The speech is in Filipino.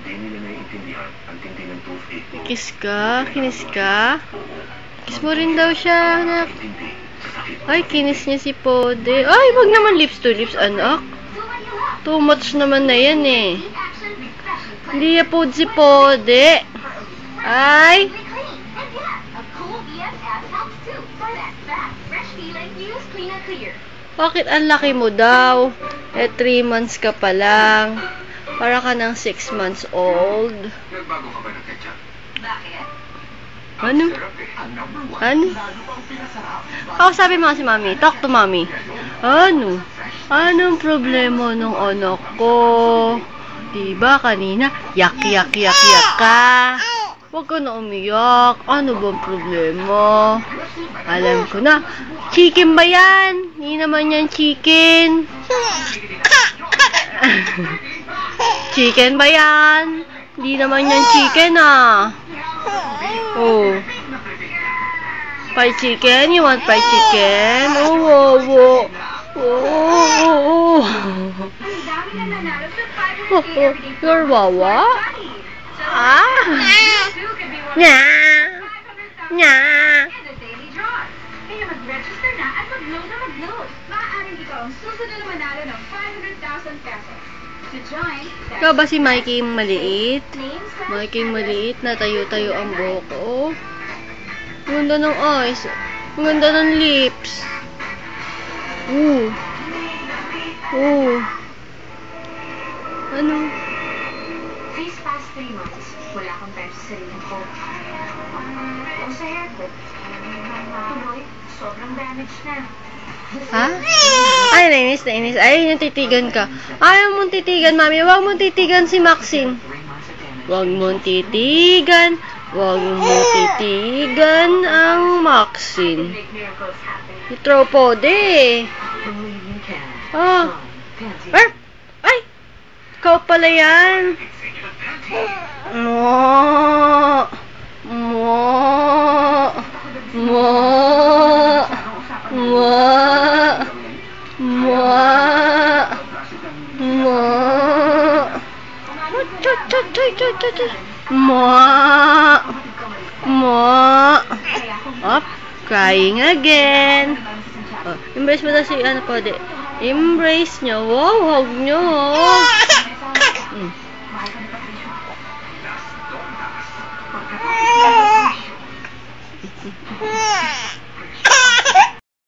Di nila naiintindihan ang tindi ng toothache mo. Kiss ka? Kinis ka? Kiss mo rin daw siya, anak. Ay, kinis niya si Pode. Ay, wag naman lips to lips, anak. Too much naman na yan eh. Hindi ya po si Pode. Ay. Bakit ang laki mo daw? 3 months ka pa lang. Para ka ng 6 months old. Nagbago ka ba ng ketchup? Bakit? Ano? Ano? Kausapin mo si Mami. Talk to Mami. Ano? Anong problema nung anak ko? Diba kanina? Yak ka. Huwag ka na umiyak. Ano bang problema? Alam ko na. Chicken ba yan? Hindi naman yan chicken. Chicken ba yan? Hindi naman yan chicken ah. Oh. Fried chicken? You want fried chicken? Oh. You're wawa? Ah. Nya. Kaya mag-register na at mag-load na mag-load. Maaaring ikaw ang susunod na manalo ng 500,000 pesos. To join, Ikaw ba si Mikey maliit? Mikey maliit na tayo-tayo ang buhok ko. Ang ganda ng eyes. Ang ganda ng lips. Ano? These past 3 months, wala akong time sa sarili ko. Ang sa hair ko, tuloy, sobrang damage na. Ha? Ay, nainis. Ay, yung titigan ka. Ayaw mong titigan, Mami. Huwag mong titigan si Maxine. Huwag mong titigan. Huwag mong titigan ang Maxine. I-throw po, de. Ah. Ay! Ikaw pala yan. Up, crying again. Oh, embrace mo na si ano po, de. Embrace nyo. Wow, hug nyo.